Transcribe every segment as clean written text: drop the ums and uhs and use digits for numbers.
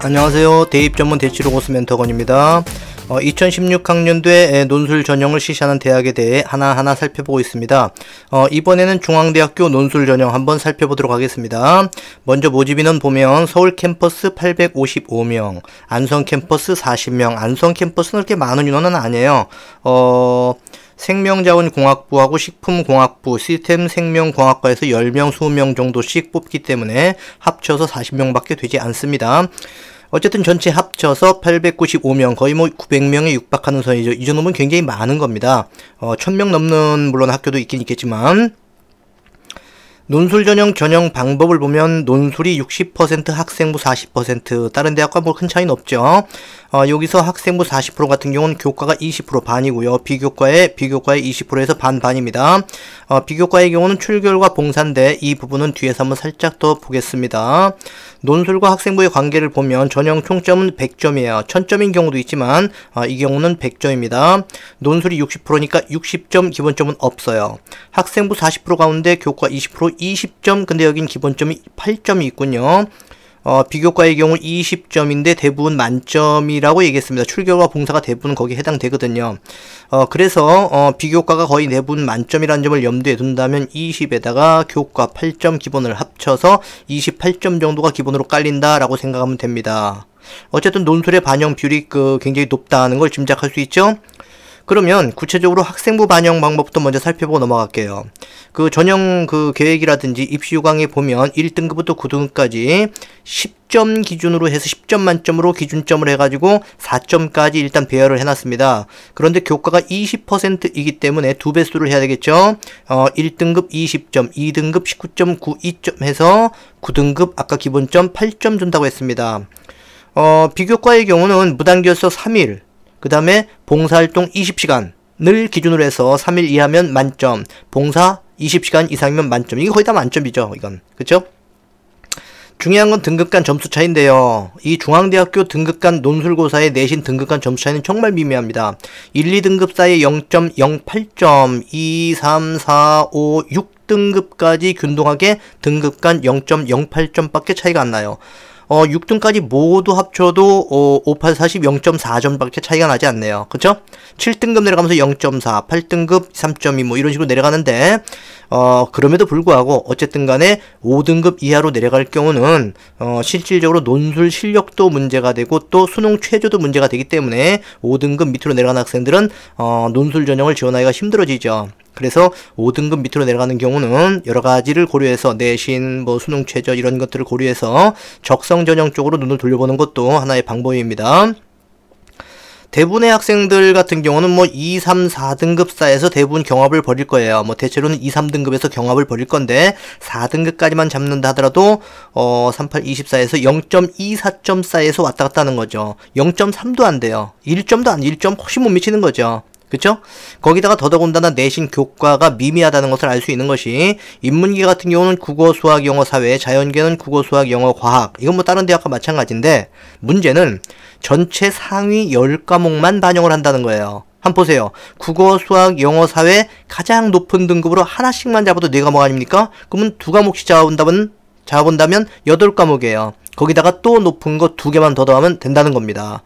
안녕하세요. 대입 전문 대치로 고수 멘토건입니다. 2016학년도에 논술 전형을 실시하는 대학에 대해 하나하나 살펴보고 있습니다. 이번에는 중앙대학교 논술 전형 한번 살펴보도록 하겠습니다. 먼저 모집인원 보면 서울 캠퍼스 855명, 안성 캠퍼스 40명, 안성 캠퍼스는 그렇게 많은 인원은 아니에요. 생명자원공학부하고 식품공학부, 시스템생명공학과에서 10명, 20명 정도씩 뽑기 때문에 합쳐서 40명밖에 되지 않습니다. 어쨌든 전체 합쳐서 895명, 거의 뭐 900명에 육박하는 선이죠. 이 정도면 굉장히 많은 겁니다. 1000명 넘는 물론 학교도 있긴 있겠지만, 논술 전형 방법을 보면 논술이 60%, 학생부 40%, 다른 대학과 뭐 큰 차이는 없죠. 여기서 학생부 40% 같은 경우는 교과가 20% 반이고요. 비교과의 20%에서 반반입니다. 비교과의 경우는 출결과 봉사인데 이 부분은 뒤에서 한번 살짝 더 보겠습니다. 논술과 학생부의 관계를 보면 전형 총점은 100점이에요. 1000점인 경우도 있지만 이 경우는 100점입니다. 논술이 60%니까 60점 기본점은 없어요. 학생부 40% 가운데 교과 20점, 근데 여긴 기본점이 8점이 있군요. 비교과의 경우 20점인데 대부분 만점이라고 얘기했습니다. 출결과 봉사가 대부분 거기에 해당되거든요. 그래서 비교과가 거의 대부분 만점이라는 점을 염두에 둔다면 20에다가 교과 8점 기본을 합쳐서 28점 정도가 기본으로 깔린다라고 생각하면 됩니다. 어쨌든 논술의 반영 비율이 굉장히 높다는 걸 짐작할 수 있죠. 그러면 구체적으로 학생부 반영 방법부터 먼저 살펴보고 넘어갈게요. 전형 계획이라든지 입시 요강에 보면 1등급부터 9등급까지 10점 기준으로 해서 10점 만점으로 기준점을 해가지고 4점까지 일단 배열을 해놨습니다. 그런데 교과가 20%이기 때문에 2배수를 해야 되겠죠. 1등급 20점, 2등급 19.92점 해서 9등급 아까 기본점 8점 준다고 했습니다. 비교과의 경우는 무단결석 3일, 그 다음에 봉사활동 20시간을 기준으로 해서 3일 이하면 만점, 봉사 20시간 이상이면 만점. 이게 거의 다 만점이죠, 이건. 그쵸? 중요한 건 등급 간 점수 차이인데요. 이 중앙대학교 등급 간 논술고사의 내신 등급 간 점수 차이는 정말 미미합니다. 1, 2등급 사이에 0.08점, 2, 3, 4, 5, 6등급까지 균등하게 등급 간 0.08점밖에 차이가 안 나요. 6등까지 모두 합쳐도 5, 8, 40, 0.4점밖에 차이가 나지 않네요. 그쵸? 7등급 내려가면서 0.4, 8등급 3.2 뭐 이런 식으로 내려가는데 그럼에도 불구하고 어쨌든 간에 5등급 이하로 내려갈 경우는 실질적으로 논술 실력도 문제가 되고 또 수능 최저도 문제가 되기 때문에 5등급 밑으로 내려가는 학생들은 논술 전형을 지원하기가 힘들어지죠. 그래서 5등급 밑으로 내려가는 경우는 여러 가지를 고려해서 내신, 수능 최저 이런 것들을 고려해서 적성 전형 쪽으로 눈을 돌려보는 것도 하나의 방법입니다. 대부분의 학생들 같은 경우는 2, 3, 4등급 사이에서 대부분 경합을 벌일 거예요. 대체로는 2, 3등급에서 경합을 벌일 건데 4등급까지만 잡는다 하더라도 38, 24에서 0.24점 사이에서 왔다 갔다 하는 거죠. 0.3도 안 돼요. 1점도 안, 1점 훨씬 못 미치는 거죠. 그쵸? 거기다가 더더군다나 내신 교과가 미미하다는 것을 알 수 있는 것이 인문계 같은 경우는 국어, 수학, 영어, 사회, 자연계는 국어, 수학, 영어, 과학 이건 다른 대학과 마찬가지인데 문제는 전체 상위 10과목만 반영을 한다는 거예요. 한번 보세요. 국어, 수학, 영어, 사회 가장 높은 등급으로 하나씩만 잡아도 4과목 아닙니까? 그러면 2과목씩 잡아본다면 8과목이에요. 거기다가 또 높은 거 2개만 더 더하면 된다는 겁니다.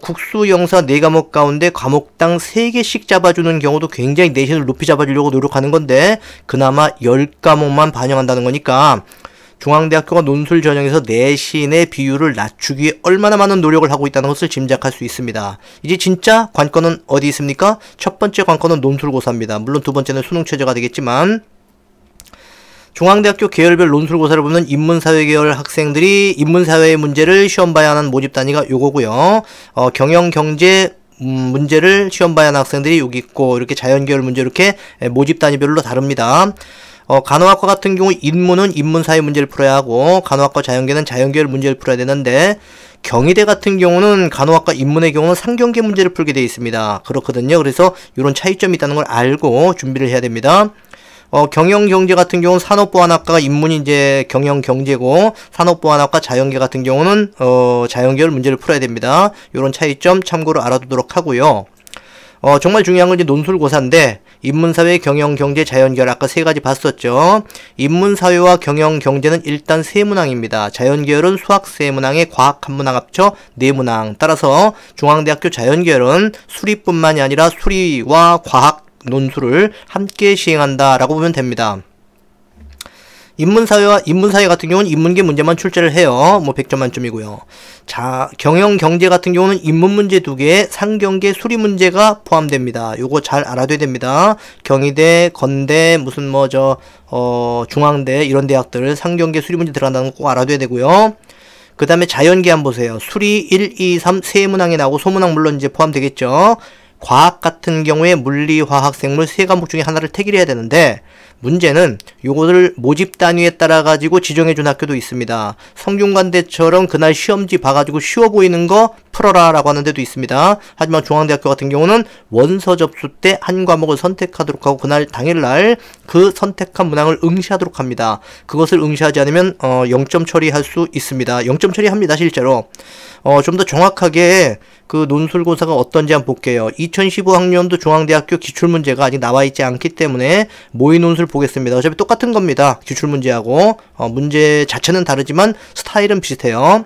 국수, 영사 4과목 가운데 과목당 3개씩 잡아주는 경우도 굉장히 내신을 높이 잡아주려고 노력하는 건데 그나마 10과목만 반영한다는 거니까 중앙대학교가 논술 전형에서 내신의 비율을 낮추기 위해 얼마나 많은 노력을 하고 있다는 것을 짐작할 수 있습니다. 이제 진짜 관건은 어디 있습니까? 첫 번째 관건은 논술고사입니다. 물론 두 번째는 수능 최저가 되겠지만 중앙대학교 계열별 논술고사를 보면 인문사회 계열 학생들이 인문사회의 문제를 시험 봐야 하는 모집 단위가 요거고요. 경영경제 문제를 시험 봐야 하는 학생들이 여기 있고 이렇게 자연계열 문제 이렇게 모집 단위별로 다릅니다. 간호학과 같은 경우 인문은 인문사회 문제를 풀어야 하고 간호학과 자연계는 자연계열 문제를 풀어야 되는데 경희대 같은 경우는 간호학과 인문의 경우는 상경계 문제를 풀게 되어 있습니다. 그렇거든요. 그래서 이런 차이점이 있다는 걸 알고 준비를 해야 됩니다. 경영경제 같은 경우는 산업보안학과가 인문이 이제 경영경제고 산업보안학과 자연계 같은 경우는 자연계열 문제를 풀어야 됩니다. 이런 차이점 참고로 알아두도록 하고요. 정말 중요한 건 이제 논술고사인데 인문사회, 경영경제, 자연계열 아까 세 가지 봤었죠. 인문사회와 경영경제는 일단 세문항입니다. 자연계열은 수학 세문항에 과학 한 문항 합쳐 네문항. 따라서 중앙대학교 자연계열은 수리뿐만이 아니라 수리와 과학 논술을 함께 시행한다라고 보면 됩니다. 인문사회 같은 경우는 인문계 문제만 출제를 해요. 뭐 100점 만점이고요. 자, 경영경제 같은 경우는 인문 문제 2개에 상경계 수리 문제가 포함됩니다. 요거 잘 알아둬야 됩니다. 경희대, 건대, 무슨 중앙대 이런 대학들 상경계 수리 문제 들어간다는 거 꼭 알아둬야 되고요. 그 다음에 자연계 한번 보세요. 수리 1, 2, 3 세 문항이 나오고 소문항 물론 이제 포함되겠죠. 과학 같은 경우에 물리, 화학, 생물 세 과목 중에 하나를 택일해야 되는데 문제는 요거를 모집 단위에 따라 가지고 지정해준 학교도 있습니다. 성균관대처럼 그날 시험지 봐가지고 쉬워 보이는 거 풀어라 라고 하는 데도 있습니다. 하지만 중앙대학교 같은 경우는 원서 접수 때 한 과목을 선택하도록 하고 그날 당일날 그 선택한 문항을 응시하도록 합니다. 그것을 응시하지 않으면 0점 처리할 수 있습니다. 0점 처리합니다 실제로. 좀 더 정확하게 그 논술고사가 어떤지 한번 볼게요. 2015학년도 중앙대학교 기출문제가 아직 나와있지 않기 때문에 모의 논술 보겠습니다. 어차피 똑같은 겁니다. 기출문제하고 문제 자체는 다르지만 스타일은 비슷해요.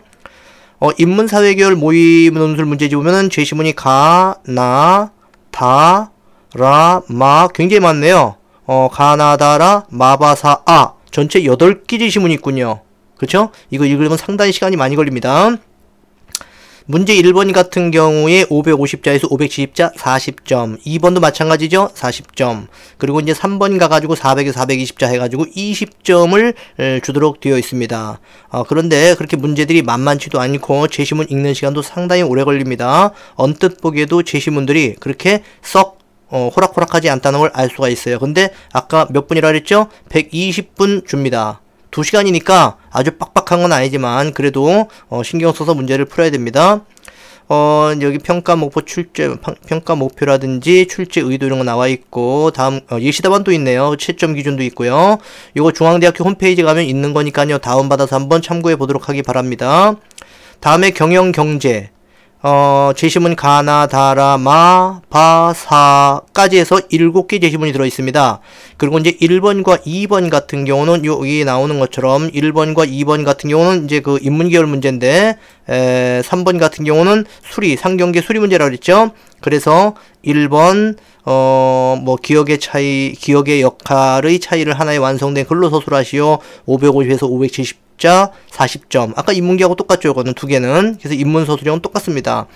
인문사회계열 모의 논술 문제지 보면은 제시문이 가, 나, 다, 라, 마 굉장히 많네요. 가나다라, 마바사, 아 전체 8개 제시문이 있군요. 그쵸? 이거 읽으려면 상당히 시간이 많이 걸립니다. 문제 1번 같은 경우에 550자에서 570자 40점. 2번도 마찬가지죠? 40점. 그리고 이제 3번 가가지고 400에서 420자 해가지고 20점을 주도록 되어 있습니다. 그런데 그렇게 문제들이 만만치도 않고 제시문 읽는 시간도 상당히 오래 걸립니다. 언뜻 보기에도 제시문들이 그렇게 썩 호락호락하지 않다는 걸 알 수가 있어요. 근데 아까 몇 분이라 그랬죠? 120분 줍니다. 2시간이니까 아주 빡빡한 건 아니지만 그래도 신경 써서 문제를 풀어야 됩니다. 여기 평가 목표 평가 목표라든지 출제 의도 이런 거 나와 있고 다음 예시답안도 있네요. 채점 기준도 있고요. 이거 중앙대학교 홈페이지 가면 있는 거니까요. 다운받아서 한번 참고해 보도록 하기 바랍니다. 다음에 경영경제 제시문 가나, 다라, 마, 바, 사까지 해서 7개 제시문이 들어있습니다. 그리고 이제 1번과 2번 같은 경우는 여기 나오는 것처럼 1번과 2번 같은 경우는 이제 그 인문계열 문제인데 3번 같은 경우는 수리, 상경계 수리 문제라고 그랬죠. 그래서 1번 기억의 차이, 기억의 역할의 차이를 하나의 완성된 글로 서술하시오. 550에서 570자 40점. 아까 인문계하고 똑같죠. 이거는 두 개는. 그래서 인문서술형은 똑같습니다.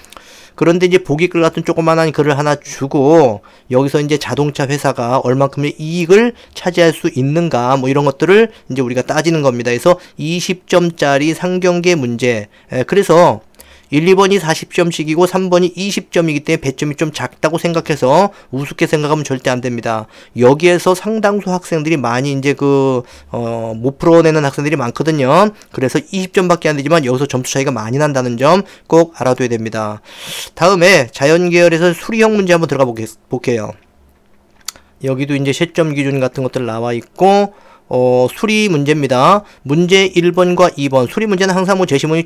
그런데 이제 보기글 같은 조그만한 글을 하나 주고 여기서 이제 자동차 회사가 얼만큼의 이익을 차지할 수 있는가 뭐 이런 것들을 이제 우리가 따지는 겁니다. 그래서 20점짜리 상경계 문제. 그래서 1, 2번이 40점씩이고 3번이 20점이기 때문에 배점이 좀 작다고 생각해서 우습게 생각하면 절대 안 됩니다. 여기에서 상당수 학생들이 많이 이제 못 풀어내는 학생들이 많거든요. 그래서 20점밖에 안 되지만 여기서 점수 차이가 많이 난다는 점 꼭 알아둬야 됩니다. 다음에 자연계열에서 수리형 문제 한번 들어가 볼게요. 여기도 이제 채점 기준 같은 것들 나와 있고 수리 문제입니다. 문제 1번과 2번. 수리 문제는 항상 뭐 제시문이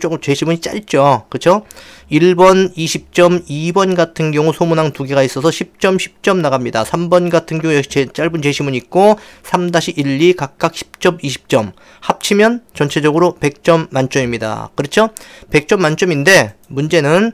짧죠. 그쵸? 1번 20점, 2번 같은 경우 소문항 2개가 있어서 10점, 10점 나갑니다. 3번 같은 경우 역시 짧은 제시문이 있고 3-1, 2 각각 10점, 20점. 합치면 전체적으로 100점 만점입니다. 그렇죠? 100점 만점인데 문제는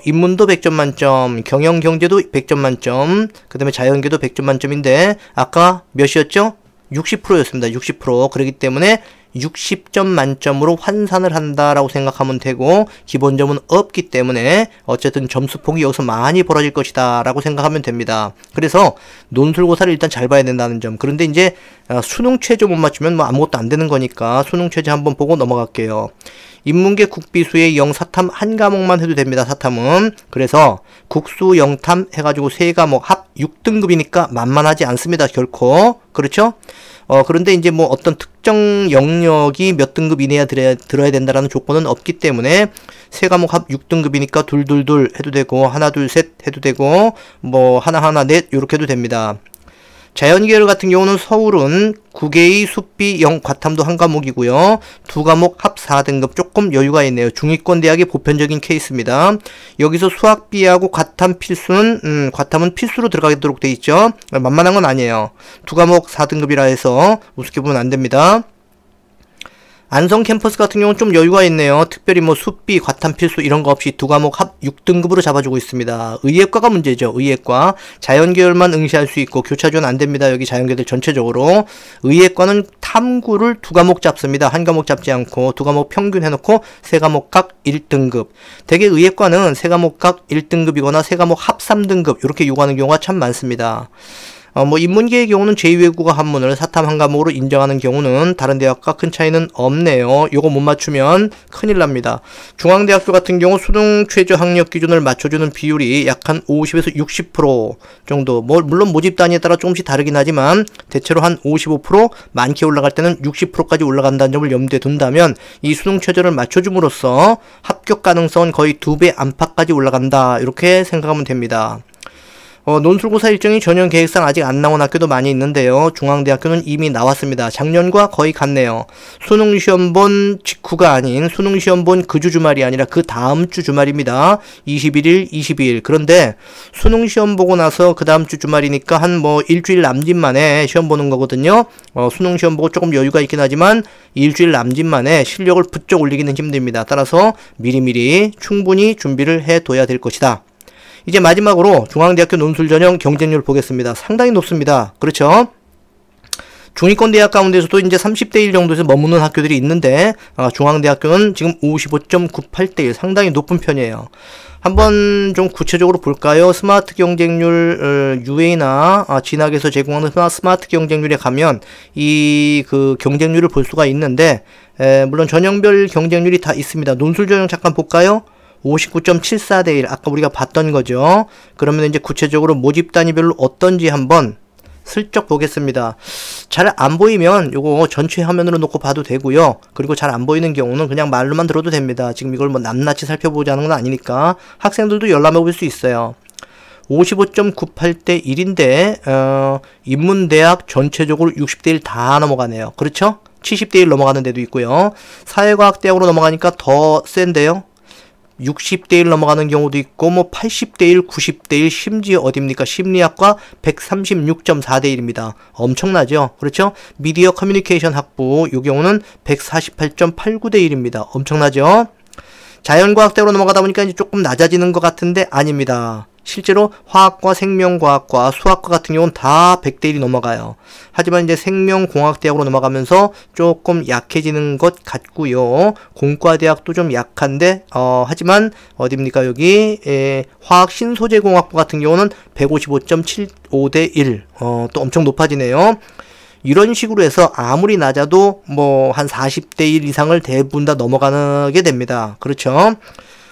인문도 100점 만점, 경영경제도 100점 만점, 그 다음에 자연계도 100점 만점인데 아까 몇이었죠? 60%였습니다. 60%. 그렇기 때문에 60점 만점으로 환산을 한다라고 생각하면 되고 기본점은 없기 때문에 어쨌든 점수폭이 여기서 많이 벌어질 것이다 라고 생각하면 됩니다. 그래서 논술고사를 일단 잘 봐야 된다는 점. 그런데 이제 수능 최저 못 맞추면 뭐 아무것도 안 되는 거니까 수능 최저 한번 보고 넘어갈게요. 인문계 국비수의 영사탐 한 과목만 해도 됩니다. 사탐은. 그래서 국수 영탐 해가지고 세 과목 합 6등급이니까 만만하지 않습니다. 결코. 그렇죠? 그런데 이제 뭐 어떤 특정 영역이 몇 등급 이내에 들어야 된다라는 조건은 없기 때문에 세 과목 합 6등급이니까 둘둘둘 해도 되고 하나 둘 셋 해도 되고 뭐 하나 넷 요렇게 해도 됩니다. 자연계열 같은 경우는 서울은 국외의 숫비 과탐도 한 과목이고요. 두 과목 합 4등급 조금 여유가 있네요. 중위권 대학의 보편적인 케이스입니다. 여기서 수학비하고 과탐 필수는 과탐은 필수로 들어가도록 돼 있죠. 만만한 건 아니에요. 두 과목 4등급이라 해서 우습게 보면 안 됩니다. 안성 캠퍼스 같은 경우는 좀 여유가 있네요. 특별히 뭐 숫비, 과탐 필수 이런 거 없이 두 과목 합 6등급으로 잡아주고 있습니다. 의예과가 문제죠. 의예과. 자연계열만 응시할 수 있고 교차 지원 안 됩니다. 여기 자연계들 전체적으로. 의예과는 탐구를 두 과목 잡습니다. 한 과목 잡지 않고 두 과목 평균 해놓고 세 과목 각 1등급. 대개 의예과는 세 과목 각 1등급이거나 세 과목 합 3등급 이렇게 요구하는 경우가 참 많습니다. 뭐 인문계의 경우는 제2외국어 한문을 사탐 한 과목으로 인정하는 경우는 다른 대학과 큰 차이는 없네요. 요거 못 맞추면 큰일 납니다. 중앙대학교 같은 경우 수능 최저 학력 기준을 맞춰주는 비율이 약 한 50에서 60% 정도. 뭐 물론 모집 단위에 따라 조금씩 다르긴 하지만 대체로 한 55%, 많게 올라갈 때는 60%까지 올라간다는 점을 염두에 둔다면 이 수능 최저를 맞춰줌으로써 합격 가능성은 거의 2배 안팎까지 올라간다. 이렇게 생각하면 됩니다. 논술고사 일정이 전형 계획상 아직 안 나온 학교도 많이 있는데요. 중앙대학교는 이미 나왔습니다. 작년과 거의 같네요. 수능시험본 직후가 아닌 수능시험본 그 주 주말이 아니라 그 다음 주 주말입니다. 21일, 22일. 그런데 수능시험 보고 나서 그 다음 주 주말이니까 한 뭐 일주일 남짓 만에 시험 보는 거거든요. 수능시험 보고 조금 여유가 있긴 하지만 일주일 남짓 만에 실력을 부쩍 올리기는 힘듭니다. 따라서 미리미리 충분히 준비를 해둬야 될 것이다. 이제 마지막으로 중앙대학교 논술 전형 경쟁률 보겠습니다. 상당히 높습니다. 그렇죠? 중위권 대학 가운데서도 이제 30대 1 정도에서 머무는 학교들이 있는데 중앙대학교는 지금 55.98대 1 상당히 높은 편이에요. 한번 좀 구체적으로 볼까요? 스마트 경쟁률 UA나 진학에서 제공하는 스마트 경쟁률에 가면 이 그 경쟁률을 볼 수가 있는데 물론 전형별 경쟁률이 다 있습니다. 논술 전형 잠깐 볼까요? 59.74대 1 아까 우리가 봤던 거죠. 그러면 이제 구체적으로 모집 단위별로 어떤지 한번 슬쩍 보겠습니다. 잘 안 보이면 요거 전체 화면으로 놓고 봐도 되고요. 그리고 잘 안 보이는 경우는 그냥 말로만 들어도 됩니다. 지금 이걸 뭐 낱낱이 살펴보자는 건 아니니까 학생들도 열람해 볼 수 있어요. 55.98대 1인데 인문대학 전체적으로 60대 1 다 넘어가네요. 그렇죠? 70대 1 넘어가는 데도 있고요. 사회과학대학으로 넘어가니까 더 센데요. 60대 1 넘어가는 경우도 있고 뭐 80대 1, 90대 1 심지어 어딥니까? 심리학과 136.4대 1입니다. 엄청나죠? 그렇죠? 미디어 커뮤니케이션 학부 이 경우는 148.89대 1입니다. 엄청나죠? 자연과학대로 넘어가다 보니까 이제 조금 낮아지는 것 같은데 아닙니다. 실제로 화학과 생명과학과 수학과 같은 경우는 다 100대 1이 넘어가요. 하지만 이제 생명공학대학으로 넘어가면서 조금 약해지는 것 같고요. 공과대학도 좀 약한데 하지만 어딥니까 여기 화학신소재공학부 같은 경우는 155.75대 1 또 엄청 높아지네요. 이런 식으로 해서 아무리 낮아도 뭐 한 40대 1 이상을 대부분 다 넘어가게 됩니다. 그렇죠?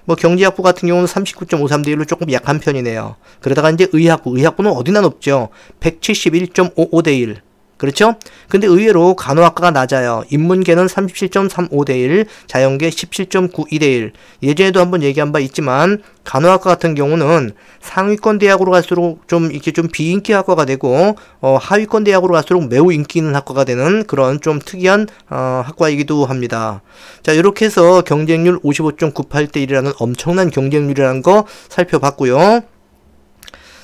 뭐 경제학부 같은 경우는 39.53대 1로 조금 약한 편이네요. 그러다가 이제 의학부는 어디나 높죠. 171.55대 1. 그렇죠? 근데 의외로 간호학과가 낮아요. 인문계는 37.35대 1, 자연계 17.92대 1. 예전에도 한번 얘기한 바 있지만 간호학과 같은 경우는 상위권 대학으로 갈수록 좀 이렇게 좀 비인기 학과가 되고 하위권 대학으로 갈수록 매우 인기 있는 학과가 되는 그런 좀 특이한 학과이기도 합니다. 자, 이렇게 해서 경쟁률 55.98대 1이라는 엄청난 경쟁률이라는 거 살펴봤고요.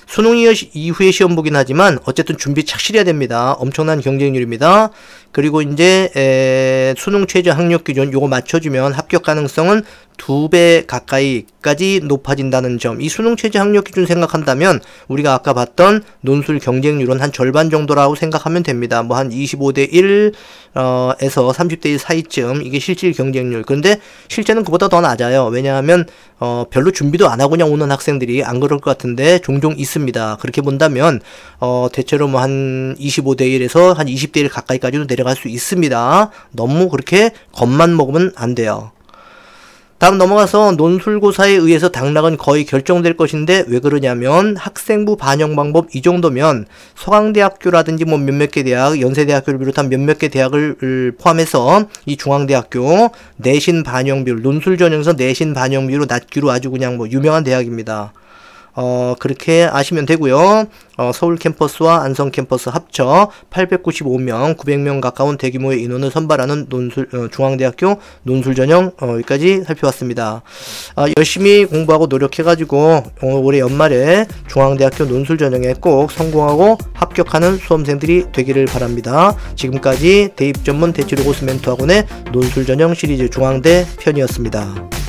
수능 이후에 시험 보긴 하지만 어쨌든 준비 착실해야 됩니다. 엄청난 경쟁률입니다. 그리고 이제 수능 최저 학력 기준 요거 맞춰주면 합격 가능성은 2배 가까이까지 높아진다는 점. 이 수능 최저 학력 기준 생각한다면 우리가 아까 봤던 논술 경쟁률은 한 절반 정도라고 생각하면 됩니다. 뭐 한 25대 1에서 30대 1 사이쯤 이게 실질 경쟁률. 그런데 실제는 그보다 더 낮아요. 왜냐하면 별로 준비도 안 하고 그냥 오는 학생들이 안 그럴 것 같은데 종종 있습니다. 그렇게 본다면 대체로 뭐 한 25대 1에서 한 20대 1 가까이까지도 내려갈 수 있습니다. 너무 그렇게 겁만 먹으면 안 돼요. 다음 넘어가서 논술고사에 의해서 당락은 거의 결정될 것인데 왜 그러냐면 학생부 반영 방법 이 정도면 서강대학교라든지 뭐 몇몇 개 대학, 연세대학교를 비롯한 몇몇 개 대학을 포함해서 이 중앙대학교 내신 반영 비율, 논술 전형에서 내신 반영 비율로 낮기로 아주 그냥 뭐 유명한 대학입니다. 그렇게 아시면 되고요. 서울 캠퍼스와 안성 캠퍼스 합쳐 895명, 900명 가까운 대규모의 인원을 선발하는 중앙대학교 논술전형 여기까지 살펴봤습니다. 열심히 공부하고 노력해가지고 올해 연말에 중앙대학교 논술전형에 꼭 성공하고 합격하는 수험생들이 되기를 바랍니다. 지금까지 대입전문 대치로고스 멘토학원의 논술전형 시리즈 중앙대 편이었습니다.